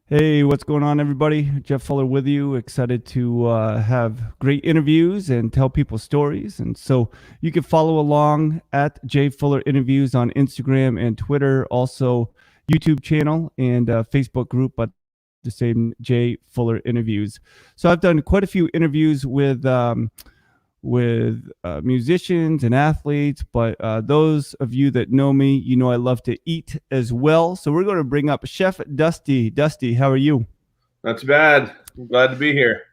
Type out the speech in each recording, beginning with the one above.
Hey, what's going on, everybody? Jeff Fuller with you. Excited to have great interviews and tell people stories. And so you can follow along at J Fuller Interviews on Instagram and Twitter, also YouTube channel and Facebook group, but the same J Fuller Interviews. So I've done quite a few interviews with musicians and athletes. But those of you that know me, you know I love to eat as well. So we're going to bring up Chef Dusty. Dusty, how are you? Not too bad. I'm glad to be here.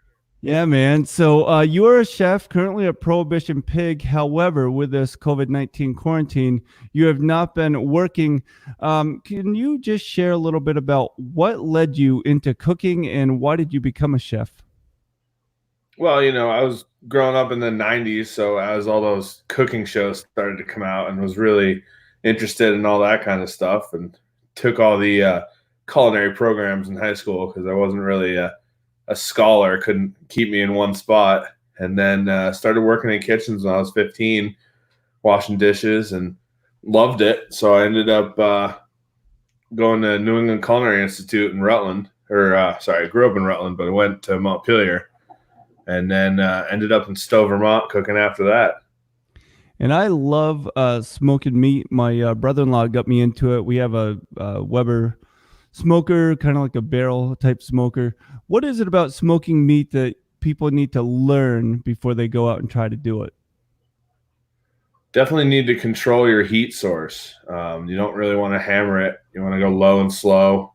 Yeah, man. So you are a chef currently at Prohibition Pig. However, with this COVID-19 quarantine, you have not been working. Can you just share a little bit about what led you into cooking and why did you become a chef? Well, I was growing up in the 90s, so as all those cooking shows started to come out and was really interested in all that kind of stuff and took all the culinary programs in high school because I wasn't really a scholar, couldn't keep me in one spot. And then started working in kitchens when I was 15, washing dishes and loved it. So I ended up going to New England Culinary Institute in Rutland, I grew up in Rutland, but I went to Montpelier and then ended up in Stowe, Vermont, cooking after that. And I love smoking meat. My brother-in-law got me into it. We have a Weber smoker, kind of like a barrel type smoker. What is it about smoking meat that people need to learn before they go out and try to do it? Definitely need to control your heat source. You don't really want to hammer it. You want to go low and slow.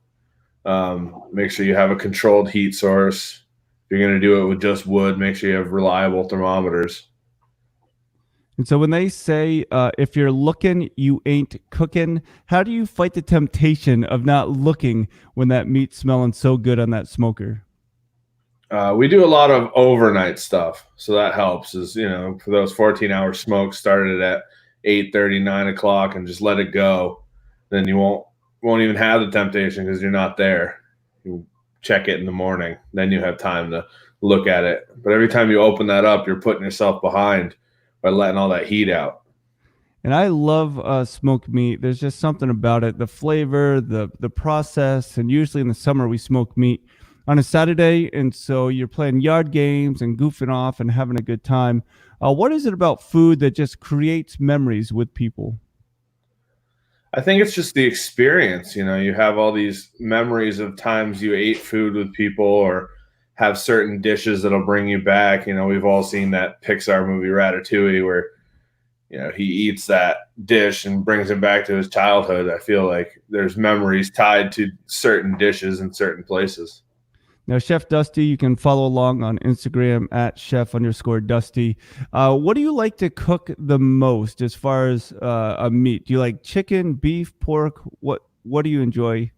Make sure you have a controlled heat source. If you're going to do it with just wood, make sure you have reliable thermometers. And so when they say, if you're looking, you ain't cooking, how do you fight the temptation of not looking when that meat's smelling so good on that smoker? We do a lot of overnight stuff, so that helps. For those 14-hour smokes, started at 8:30, 9 o'clock, and just let it go. Then you won't even have the temptation because you're not there. You check it in the morning, then you have time to look at it. But every time you open that up, you're putting yourself behind by letting all that heat out. And I love smoked meat. There's just something about it, the flavor, the process. And usually in the summer, we smoke meat on a Saturday. And so you're playing yard games and goofing off and having a good time. What is it about food that just creates memories with people? I think it's just the experience. You have all these memories of times you ate food with people or have certain dishes that'll bring you back. We've all seen that Pixar movie Ratatouille where, he eats that dish and brings him back to his childhood. I feel like there's memories tied to certain dishes in certain places. Now, Chef Dusty, you can follow along on Instagram at chef_Dusty. What do you like to cook the most as far as a meat? Do you like chicken, beef, pork? What do you enjoy?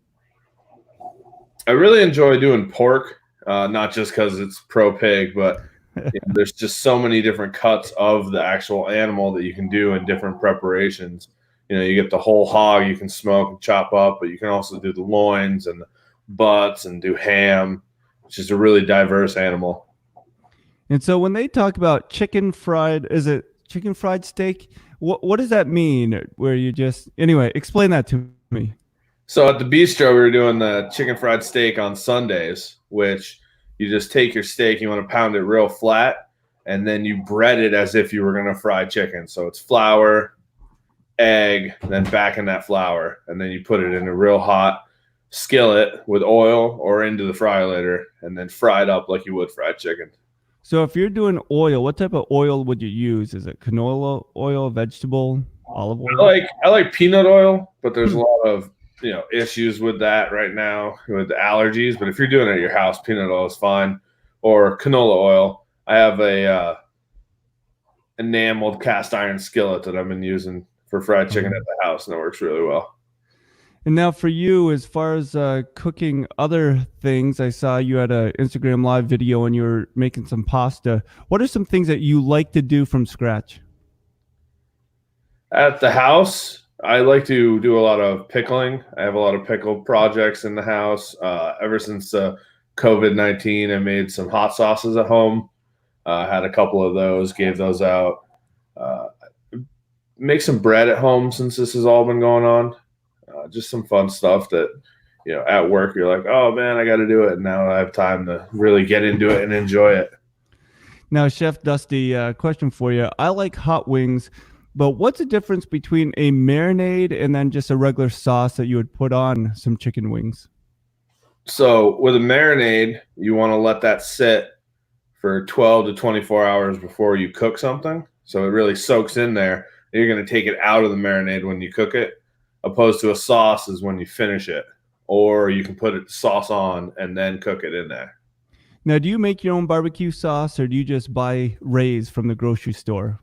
I really enjoy doing pork, not just because it's pro pig, but there's just so many different cuts of the actual animal that you can do in different preparations. You get the whole hog you can smoke and chop up, but you can also do the loins and the butts and do ham, which is a really diverse animal. And so when they talk about chicken fried, is it chicken fried steak? What does that mean? Where you just anyway, explain that to me. So at the bistro, we were doing the chicken fried steak on Sundays, which you just take your steak, you want to pound it real flat, and then you bread it as if you were going to fry chicken. So it's flour, egg, then back in that flour, and then you put it in a real hot skillet with oil or into the fryer and then fry it up like you would fried chicken. So if you're doing oil, what type of oil would you use? Is it canola oil, vegetable, olive I oil? like I like peanut oil, but there's a lot of issues with that right now with the allergies. But if you're doing it at your house, peanut oil is fine, or canola oil. I have a enameled cast iron skillet that I've been using for fried chicken at the house, and it works really well. And now for you, as far as cooking other things, I saw you had a Instagram live video and you were making some pasta. What are some things that you like to do from scratch? At the house, I like to do a lot of pickling. I have a lot of pickle projects in the house. Ever since COVID-19, I made some hot sauces at home. Had a couple of those, gave those out. Uh, make some bread at home since this has all been going on. Just some fun stuff that at work, you're like, oh man, I got to do it. And now I have time to really get into it and enjoy it. Now, Chef Dusty, question for you. I like hot wings, but what's the difference between a marinade and then just a regular sauce that you would put on some chicken wings? So with a marinade, you want to let that sit for 12 to 24 hours before you cook something. So it really soaks in there. And you're going to take it out of the marinade when you cook it, opposed to a sauce is when you finish it. Or you can put sauce on and then cook it in there. Now, do you make your own barbecue sauce or do you just buy Ray's from the grocery store?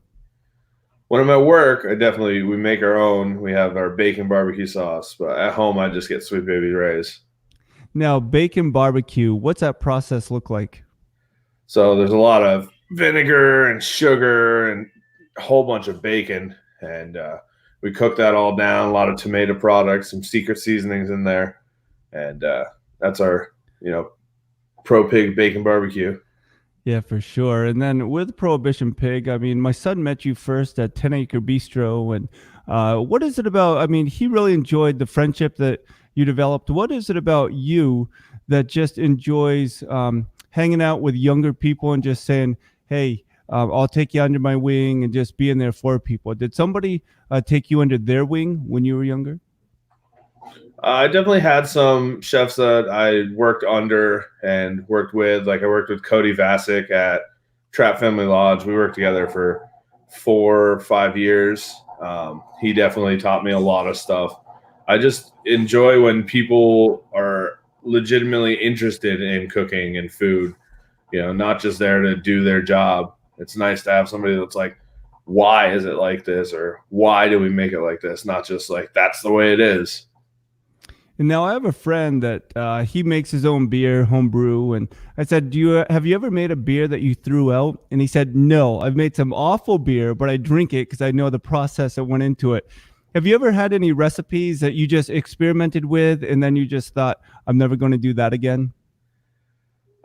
When I'm at work, we make our own. We have our bacon barbecue sauce, but at home I just get Sweet Baby Ray's. Now, bacon barbecue, what's that process look like? So there's a lot of vinegar and sugar and a whole bunch of bacon, and we cook that all down. A lot of tomato products, some secret seasonings in there, and that's our Pro Pig bacon barbecue. Yeah, for sure. And then with Prohibition Pig, I mean, my son met you first at 10 Acre Bistro. And what is it about? I mean, he really enjoyed the friendship that you developed. What is it about you that just enjoys hanging out with younger people and just saying, hey, I'll take you under my wing and just being there for people? Did somebody take you under their wing when you were younger? I definitely had some chefs that I worked under and worked with. Like I worked with Cody Vasic at Trap Family Lodge. We worked together for 4 or 5 years. He definitely taught me a lot of stuff. I just enjoy when people are legitimately interested in cooking and food, not just there to do their job. It's nice to have somebody that's like, why is it like this? Or why do we make it like this? Not just like, that's the way it is. And now I have a friend that he makes his own beer, homebrew. And I said, have you ever made a beer that you threw out? And he said, no, I've made some awful beer, but I drink it because I know the process that went into it. Have you ever had any recipes that you just experimented with and then you just thought, I'm never going to do that again?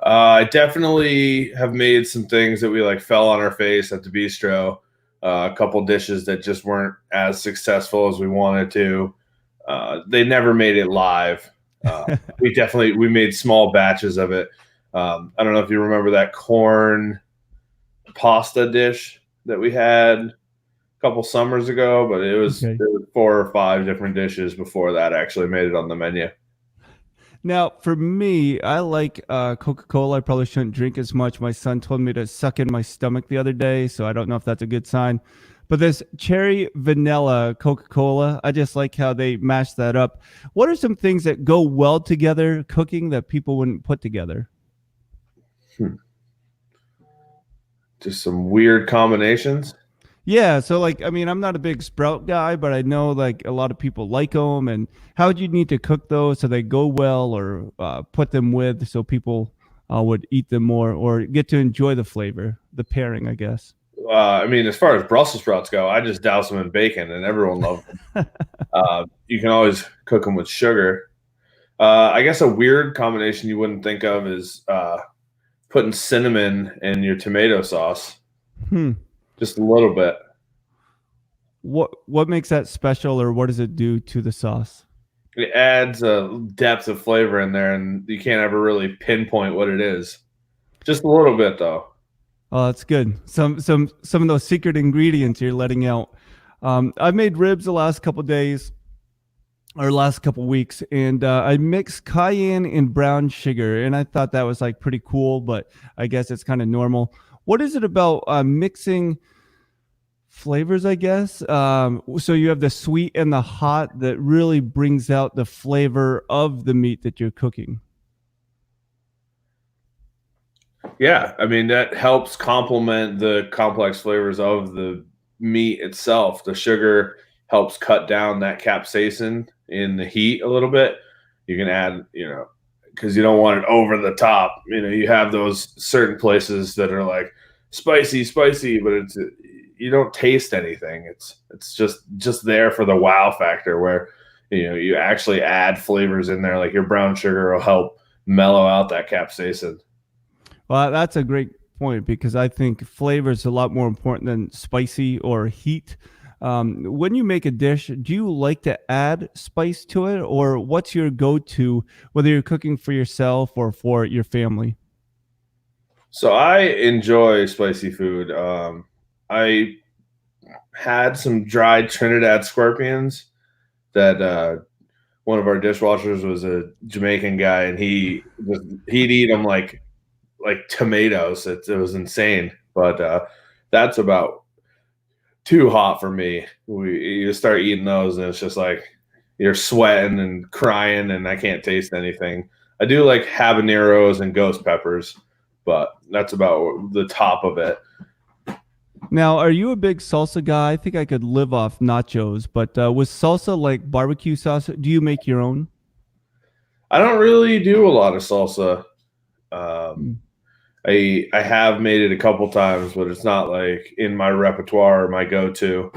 I definitely have made some things that we like fell on our face at the bistro. A couple dishes that just weren't as successful as we wanted to. They never made it live. We made small batches of it. I don't know if you remember that corn pasta dish that we had a couple summers ago, but it was, Okay. there was 4 or 5 different dishes before that actually made it on the menu. Now, for me, I like Coca-Cola. I probably shouldn't drink as much. My son told me to suck in my stomach the other day, so I don't know if that's a good sign. But this cherry vanilla Coca-Cola, I just like how they mash that up. What are some things that go well together cooking that people wouldn't put together? Hmm. Just some weird combinations. Yeah, so like I mean, I'm not a big sprout guy, but I know like a lot of people like them. And how would you need to cook those so they go well, or put them with so people would eat them more or get to enjoy the flavor, the pairing, I guess. I mean, as far as Brussels sprouts go, I just douse them in bacon, and everyone loves them. You can always cook them with sugar. I guess a weird combination you wouldn't think of is putting cinnamon in your tomato sauce, Hmm. just a little bit. What makes that special, or what does it do to the sauce? It adds a depth of flavor in there, and you can't ever really pinpoint what it is. Just a little bit, though. Oh, that's good. Some of those secret ingredients you're letting out. I've made ribs the last couple days or last couple weeks, and I mixed cayenne and brown sugar, and I thought that was like pretty cool, but I guess it's kind of normal. What is it about mixing flavors, I guess? So you have the sweet and the hot that really brings out the flavor of the meat that you're cooking. Yeah, I mean that helps complement the complex flavors of the meat itself. The sugar helps cut down that capsaicin in the heat a little bit. You can add, because you don't want it over the top. You have those certain places that are like spicy, spicy, but you don't taste anything. It's just there for the wow factor where you actually add flavors in there, like your brown sugar will help mellow out that capsaicin. Well, that's a great point because I think flavor is a lot more important than spicy or heat. When you make a dish, do you like to add spice to it, or what's your go-to, whether you're cooking for yourself or for your family? So I enjoy spicy food. I had some dried Trinidad scorpions that one of our dishwashers was a Jamaican guy, and he'd eat them like tomatoes. It was insane, but that's about too hot for me. You start eating those, and it's just like you're sweating and crying, and I can't taste anything. I do like habaneros and ghost peppers, but that's about the top of it. Now, are you a big salsa guy? I think I could live off nachos, but with salsa like barbecue sauce, do you make your own? I don't really do a lot of salsa. Um, Mm. I have made it a couple times, but it's not like in my repertoire or my go-to.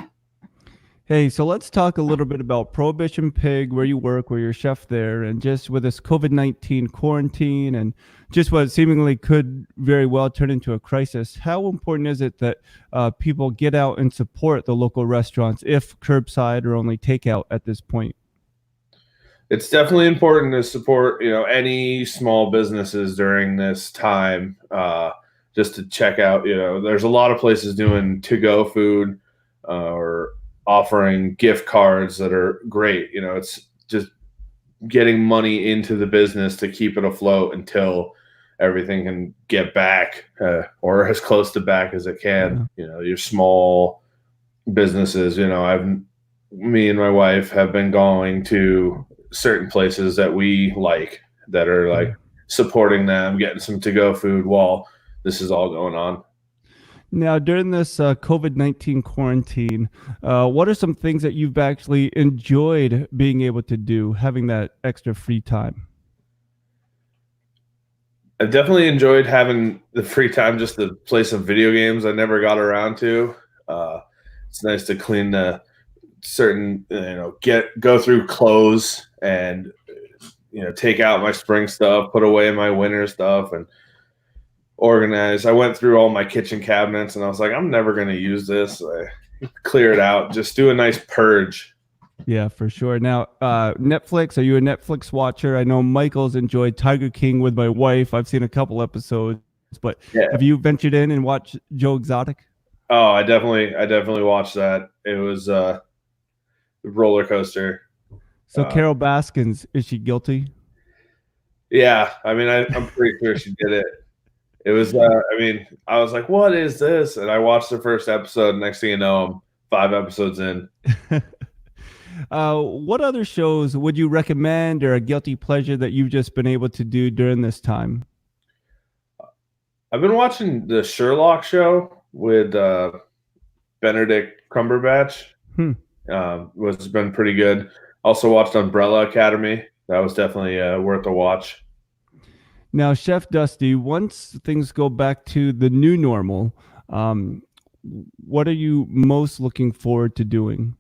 Hey, so let's talk a little bit about Prohibition Pig, where you work, where you're chef there, and just with this COVID-19 quarantine and just what seemingly could very well turn into a crisis. How important is it that people get out and support the local restaurants, if curbside or only takeout at this point? It's definitely important to support, any small businesses during this time. Just to check out, there's a lot of places doing to-go food or offering gift cards that are great. It's just getting money into the business to keep it afloat until everything can get back or as close to back as it can. Yeah. Your small businesses. Me and my wife have been going to certain places that we like that are like supporting them, getting some to-go food while this is all going on. Now, during this COVID-19 quarantine, what are some things that you've actually enjoyed being able to do, having that extra free time? I definitely enjoyed having the free time just to play some video games I never got around to. Uh, it's nice to clean the certain, get go through clothes and take out my spring stuff, put away my winter stuff, and organize. I went through all my kitchen cabinets, and I was like, I'm never going to use this. I clear it out, just do a nice purge. Yeah, for sure. Now, Netflix, are you a Netflix watcher? I know Michael's enjoyed Tiger King with my wife. I've seen a couple episodes, but Yeah. have you ventured in and watched Joe Exotic? Oh, I definitely watched that. It was a roller coaster. So Uh, Carol Baskins, is she guilty? yeah, I mean, I'm pretty sure she did it. It was, I was like, what is this? And I watched the first episode. Next thing you know, I'm 5 episodes in. What other shows would you recommend, or a guilty pleasure that you've just been able to do during this time? I've been watching the Sherlock show with Benedict Cumberbatch. Hmm. Was been pretty good. Also watched Umbrella Academy. That was definitely worth a watch. Now, Chef Dusty, once things go back to the new normal, um, what are you most looking forward to doing?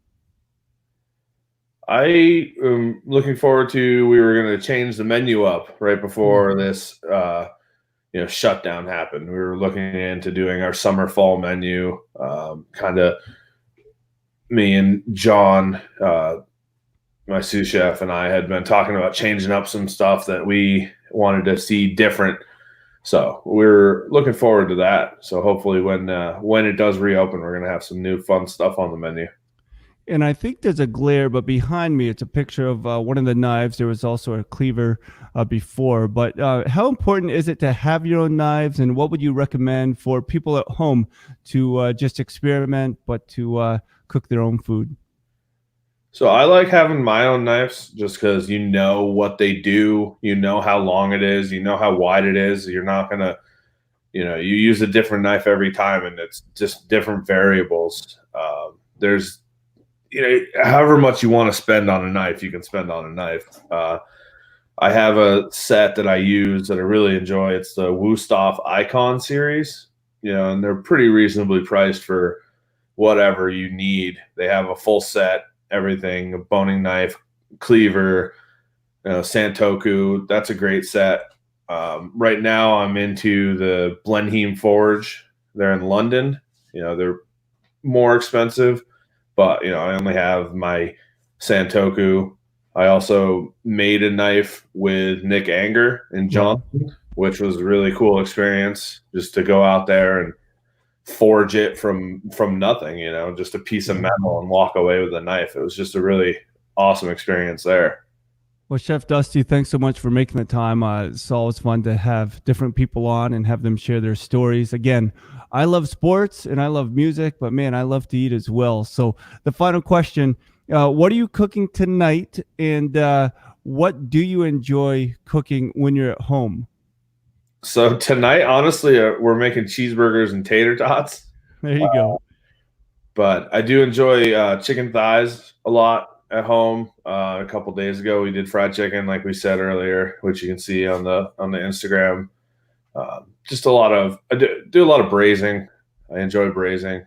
I am looking forward to. We were going to change the menu up right before this, shutdown happened. We were looking into doing our summer fall menu. Kind of me and John, my sous chef, and I had been talking about changing up some stuff that we wanted to see different. So we're looking forward to that. So hopefully, when it does reopen, we're gonna have some new fun stuff on the menu. And I think there's a glare, but behind me, it's a picture of one of the knives. There was also a cleaver before. But how important is it to have your own knives? And what would you recommend for people at home to just experiment, but to cook their own food? So I like having my own knives just because you know what they do, you know how long it is, you know how wide it is. You're not gonna, you use a different knife every time, and it's just different variables. There's however much you want to spend on a knife, you can spend on a knife. I have a set that I use that I really enjoy. It's the Wusthof Icon series, and they're pretty reasonably priced for whatever you need. They have a full set, everything, a boning knife, cleaver, Santoku. That's a great set. Right now, I'm into the Blenheim Forge. They're in London. They're more expensive, but I only have my Santoku. I also made a knife with Nick Anger in Johnson, which was a really cool experience, just to go out there and forge it from nothing, just a piece of metal, and walk away with a knife. It was just a really awesome experience there. Well, Chef Dusty, thanks so much for making the time. It's always fun to have different people on and have them share their stories. Again, I love sports and I love music, but man, I love to eat as well. So the final question, what are you cooking tonight, and what do you enjoy cooking when you're at home? So tonight, honestly, we're making cheeseburgers and tater tots. There you go. But I do enjoy chicken thighs a lot at home. A couple days ago, we did fried chicken, like we said earlier, which you can see on the Instagram. Just I do a lot of braising. I enjoy braising.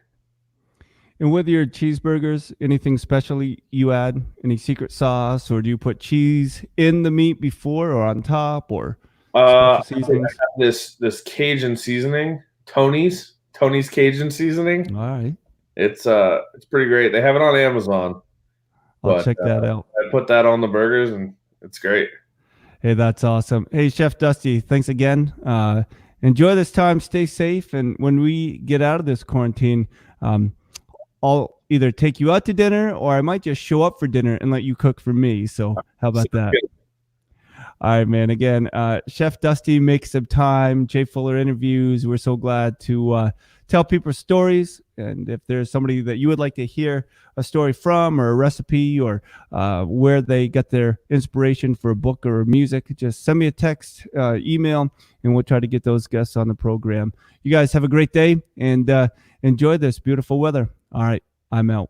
And with your cheeseburgers, anything special you add? Any secret sauce, or do you put cheese in the meat before or on top, or I special seasonings? have this Cajun seasoning, Tony's Cajun seasoning. All right, It's pretty great. They have it on Amazon. I'll check that out. I put that on the burgers, and it's great. Hey, that's awesome. Hey, Chef Dusty, thanks again. Enjoy this time. Stay safe. And when we get out of this quarantine, I'll either take you out to dinner, or I might just show up for dinner and let you cook for me. So how about that? All right, man. Again, Chef Dusty makes some time. Jay Fuller Interviews. We're so glad to tell people stories. And if there's somebody that you would like to hear a story from, or a recipe, or where they got their inspiration for a book or music, just send me a text, email, and we'll try to get those guests on the program. You guys have a great day, and enjoy this beautiful weather. All right, I'm out.